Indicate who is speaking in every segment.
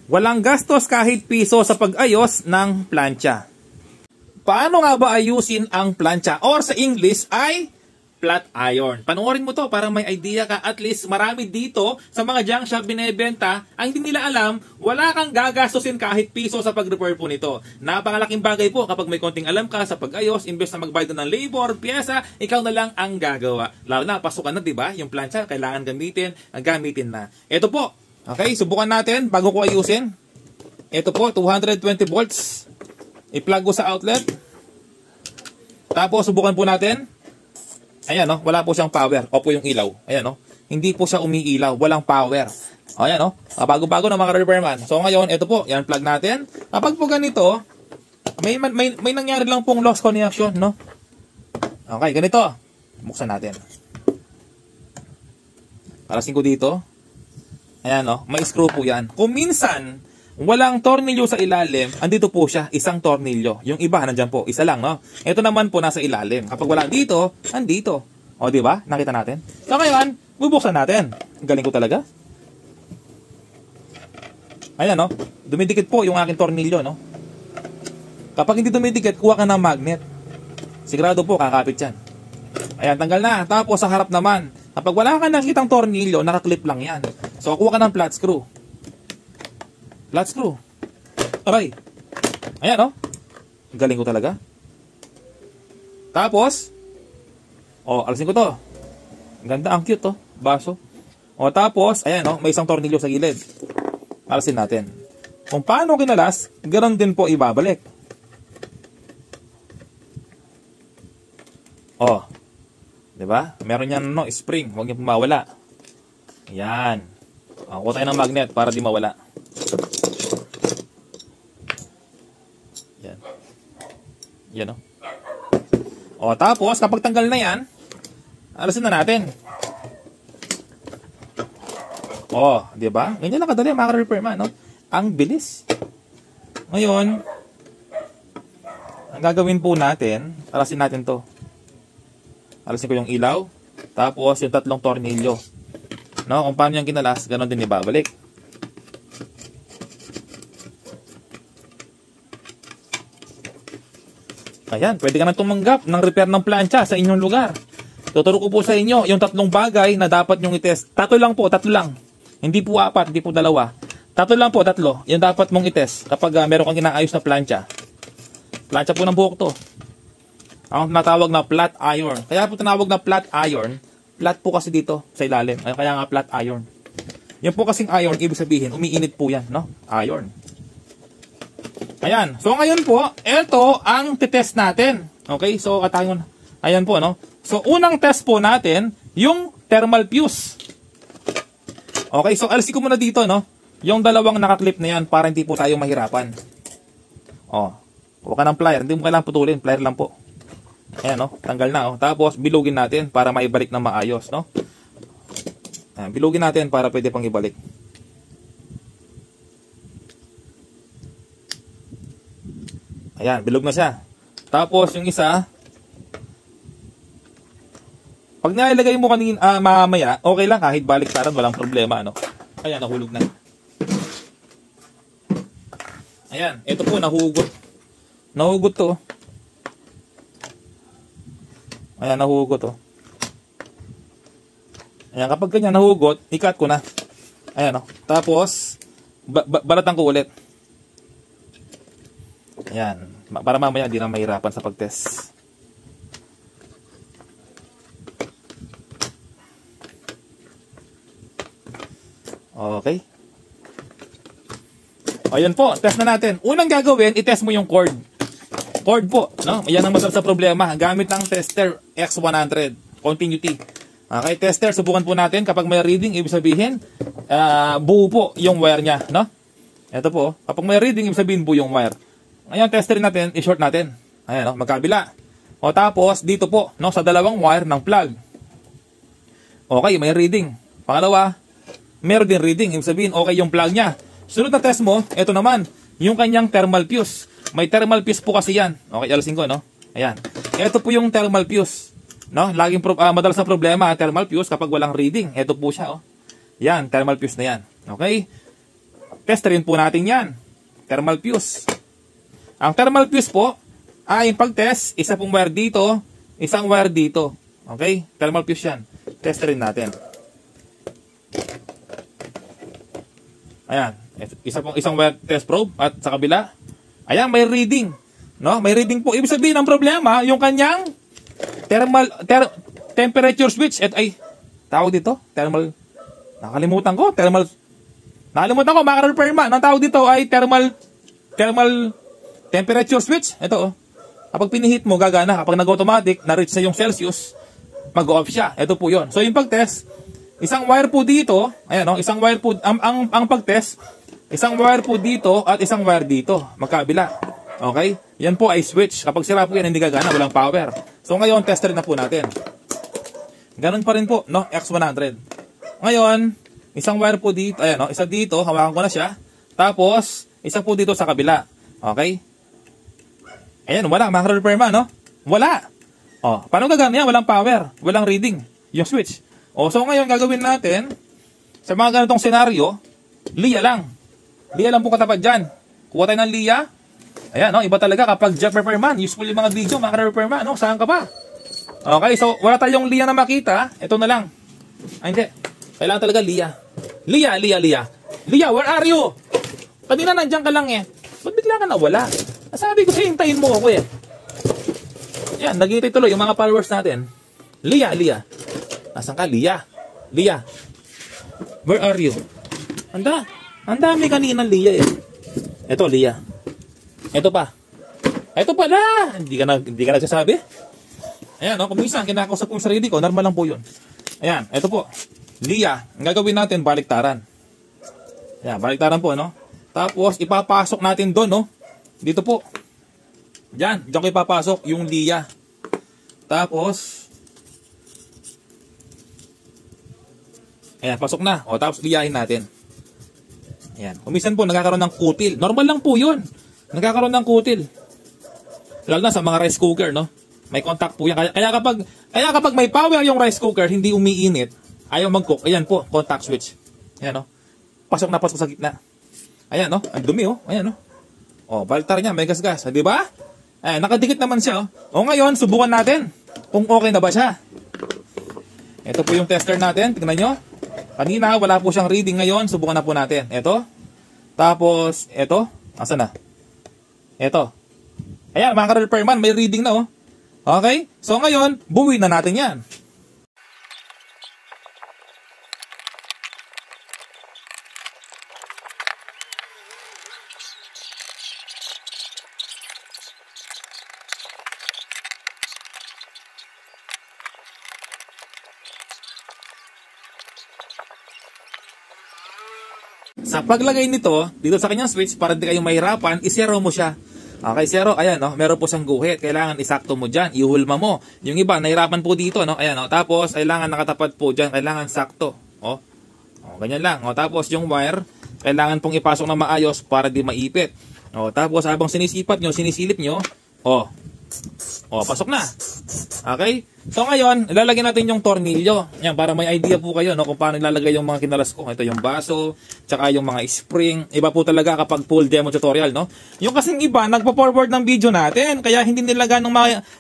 Speaker 1: Walang gastos kahit piso sa pag-ayos ng plancha. Paano nga ba ayusin ang plancha? Or sa English ay flat iron. Panoorin mo to para may idea ka. At least marami dito sa mga junk shop binebenta ang hindi nila alam, wala kang gagastusin kahit piso sa pag-repair po nito. Napakalaking bagay po kapag may konting alam ka sa pag-ayos, imbes na magbayad ng labor, pyesa, ikaw na lang ang gagawa. Lalo na, pasukan na, diba? Yung plancha, kailangan gamitin, ang gamitin na. Ito po. Okay, subukan natin bago ko ayusin. Ito po, 220 volts. I-plug ko sa outlet. Tapos, subukan po natin. Ayan, no? Wala po siyang power. Opo yung ilaw. Ayan, no? Hindi po siya umiilaw. Walang power. Ayan, no? Bago-bago na mga repairman. So, ngayon, ito po. Yan, plug natin. Kapag po ganito, may nangyari lang pong lost connection, no? Okay, ganito. Buksan natin. Parasin ko dito. Ayan, no? May screw po yan. Kung minsan, walang tornilyo sa ilalim, andito po siya, isang tornilyo. Yung iba, nandyan po, isa lang, no? Ito naman po, nasa ilalim. Kapag wala dito, andito. O, di ba? Nakita natin. So, ngayon, bubuksan natin. Galing ko talaga. Ayan, no? Dumidikit po yung aking tornilyo, no? Kapag hindi dumidikit, kuha ka ng magnet. Sigurado po, kakapit yan. Ayan, tanggal na. Tapos, sa harap naman, kapag wala ka nakitang tornilyo, nakaklip lang yan. So, kuha ka ng flat screw. Flat screw. Aray. Ayan, no? Galing ko talaga. Tapos, alisin ko to. Ganda, ang cute, to. Baso. Tapos, ayan, no? May isang tornilyo sa gilid. Alisin natin. Kung paano kinalas, ganoon din po ibabalik. Diba? Meron yan, no? Spring. Huwag niyo mawala. Ayan. Kuha tayo ng magnet para di mawala. Yan, no? Tapos, kapag tanggal na yan, alasin na natin. Di ba? Ganyan lang kadali, mga repairman, no? Ang bilis. Ngayon, ang gagawin po natin, alasin natin to. Alasin ko yung ilaw, tapos yung tatlong tornilyo. No? Kung paano yung kinalas, ganoon din ibabalik. Ayan, pwede ka na tumanggap ng repair ng plancha sa inyong lugar. Tuturo ko po sa inyo yung tatlong bagay na dapat nyong itest. Tatlo lang. Hindi po 4, hindi po 2. Tatlo lang po. Yan dapat mong itest kapag meron kang inaayos na plancha. Plancha po ng buhok to. Ang natawag na flat iron. Kaya po tinawag na flat iron. Flat po kasi dito sa ilalim. Kaya nga flat iron. Yan po kasing iron, ibig sabihin, umiinit po yan, no? Iron. Ayan. So, ngayon po, ito ang titest natin. Okay? So, ayan po, no? So, unang test po natin, yung thermal fuse. Okay? So, alisin ko muna dito, no? Yung dalawang nakaklip na yan para hindi po tayo mahirapan. Huwag ka ng plier. Hindi mo kailangan putulin. Plier lang po. Ayan, no? Tanggal na, oh. Tapos, bilugin natin para maibalik ng maayos, no? Ayan, bilugin natin para pwede pang ibalik. Ayan, bilog na siya. Tapos, yung isa, pag nailagay mo kanina, mamaya, okay lang, kahit baliktaran, walang problema, ano? Ayan, nahulog na. Ayan, ito po, nahugot. Nahugot to. Ayan, nahugot to. Ayan, kapag ganyan nahugot, i-cut ko na. Ayan, no? Tapos, balatan ko ulit. Ayan. Para mamaya hindi na mahirapan sa pag-test. Okay. Ayan po, test na natin. Unang gagawin, i-test mo yung cord. Cord po, no? Yan ang masarap sa problema. Gamit ng tester X100 continuity. Okay, tester, subukan po natin. Kapag may reading, ibig sabihin, buo po yung wire niya, no? Ito po, kapag may reading, ibig sabihin buo yung wire. Ngayon, tester natin, i-short natin. Ayan, no? Magkabila. Tapos, dito po, no? Sa dalawang wire ng plug. Okay, may reading. Pangalawa, meron din reading. Ibig sabihin, okay yung plug niya. Sunod na test mo, ito naman, yung kanyang thermal fuse. May thermal fuse po kasi yan. Okay, alasin ko, no? Ayan. Ito po yung thermal fuse. No? Laging madalas na problema, thermal fuse kapag walang reading. Ito po siya, oh. Yan, thermal fuse na yan. Okay? testerin po natin yan. Thermal fuse. Ang thermal fuse po, ay pag-test, isa pong wire dito, isang wire dito. Okay? Thermal fuse yan. Testerin natin. Ayan. Isang wire test probe at sa kabila. Ayan, may reading. No? May reading po. Ibig sabihin, ang problema, yung kanyang temperature switch. Tawag dito? Nakalimutan ko, mga ka-repairman. Ang tawag dito ay thermal temperature switch. Ito, oh. Kapag pinihit mo, gagana. Kapag nag-automatic, na-reach na yung Celsius, mag-off siya. Ito po yun. So, yung pag-test, isang wire po dito, ayan, oh, isang wire po, ang pag-test, isang wire po dito at isang wire dito, magkabila. Okay? Yan po ay switch. Kapag sira po yan, hindi gagana, walang power. So, ngayon, tester na po natin. Ganun pa rin po, no? X100. Ngayon, isang wire po dito, ayan, no? Isa dito, hawakan ko na siya. Tapos, isa po dito sa kabila. Okay? Ayan, wala, mga ka-repairman, no? Wala. O, paano gagana yan? Walang power, walang reading, yung switch. O, so ngayon, gagawin natin, sa mga ganitong senaryo, liya lang. Liya lang po katapat dyan. Kuha tayo ng liya. Ayan, no? Iba talaga kapag jack repairman. Useful yung mga video, mga ka-repairman, no? Saan ka ba? Okay, so wala tayong liya na makita. Ito na lang. Ay, hindi. Kailangan talaga liya. Liya. Liya, where are you? Kanina nandiyan ka lang eh. Ba't bigla ka nawala? Sabi ko sa'yo, hintayin mo ako eh. Yan, nagitay tuloy yung mga followers natin. Liya. Nasaan ka? Liya. Where are you? Ang dami kaninang liya eh. Ito, liya. Ito pa. Ito pala. Hindi ka nagsasabi. Ayan, no? Kung minsan, kinakausap kong sarili ko, normal lang po yun. Ayan, ito po. Liya. Ang gagawin natin, baliktaran. Ayan, baliktaran po, no? Tapos, ipapasok natin doon, no? Dito po. Diyan ko ipapasok yung liya. Tapos, ayan, pasok na. O, tapos liyahin natin. Ayan. Kung minsan po, nagkakaroon ng kutil. Normal lang po yun. Nagkakaroon ng kutil. Lalo na sa mga rice cooker, no? May contact po yan. Kaya kapag may power yung rice cooker, hindi umiinit, ayaw mag-cook. Ayan po, contact switch. Ayan, no? Pasok sa gitna. Ayan, no? Ang dumi, oh. Ayan, no? O, baltar niya, may gas-gas. Di ba? Ayan, nakadikit naman siya, oh. O, ngayon, subukan natin kung okay na ba siya. Ito po yung tester natin. Tingnan nyo. Kanina, wala po siyang reading. Ngayon, subukan na po natin. Ito. Tapos, ito. Asan na? Ito. Ayan, mga ka-repairman, may reading na, oh. Okay? So ngayon, buuin na natin yan. Sa paglagay nito, dito sa kanyang switch, para hindi kayong mahirapan, isero mo siya. Okay, zero, ayan, no? Meron po siyang guhit. Kailangan isakto mo dyan. Ihulma mo. Yung iba, nahirapan po dito, no? Ayan, no? Tapos, kailangan nakatapat po dyan. Kailangan sakto. O, ganyan lang. O, tapos, yung wire, kailangan pong ipasok na maayos para di maipit. O, tapos, habang sinisilip nyo, pasok na. Okay? So, ngayon, ilalagay natin yung tornilyo. Yan, para may idea po kayo, no? Kung paano ilalagay yung mga kinalas ko. Ito yung baso, tsaka yung mga spring. Iba po talaga kapag full demo tutorial, no? Yung kasing iba, nagpa-forward ng video natin. Kaya hindi nila ganong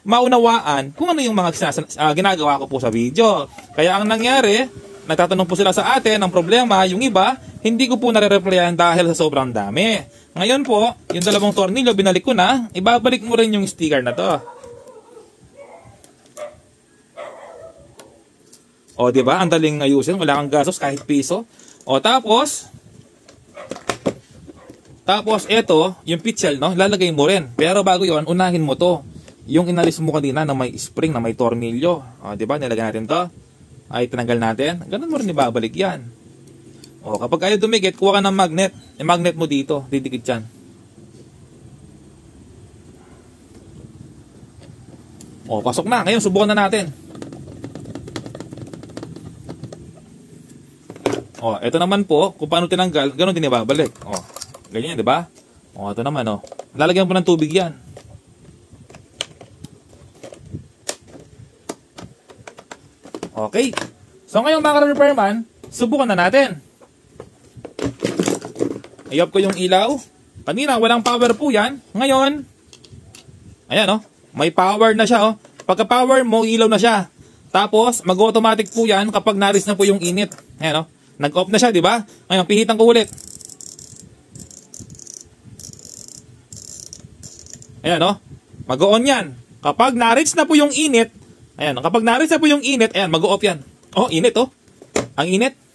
Speaker 1: maunawaan kung ano yung mga ginagawa ko po sa video. Kaya ang nangyari, nagtatanong po sila sa atin, ang problema, yung iba, hindi ko po nare-replyan dahil sa sobrang dami. Ngayon po, yung dalawang tornilyo, binalik ko na, ibabalik mo rin yung sticker na to. O, di ba? Ang daling ayusin, wala kang gastos kahit piso. O, tapos ito, yung pitchel, no? Lalagay mo rin. Pero bago yon, unahin mo to. Yung inalis mo kanina na may spring, na may tornilyo. O, di ba? Nilagay natin to. Ay, tinanggal natin. Ganun mo rin ibabalik yan. O, kapag ayaw dumikit, kuha ka ng magnet. Yung magnet mo dito, didikit yan. O, pasok na. Ngayon, subukan na natin. O, ito naman po, kung paano tinanggal, ganun din ibabalik. O, ganyan, di ba? O, ito naman, o. Lalagyan po ng tubig yan. Okay. So, ngayon mga ka-repairman, subukan na natin. I-off ko yung ilaw. Kanina, walang power po yan. Ngayon, ayan oh, may power na siya oh. Pagka power mo, ilaw na siya. Tapos, mag-automatic po yan kapag naris na po yung init. Ayan oh, nag-off na siya, di ba? Ngayon, pihitan ko ulit. Ayan oh, mag-on yan. Kapag na-reach na po yung init, ayan, kapag na-reach na po yung init, ayan, mag-off yan. Oh, init oh. Ang init.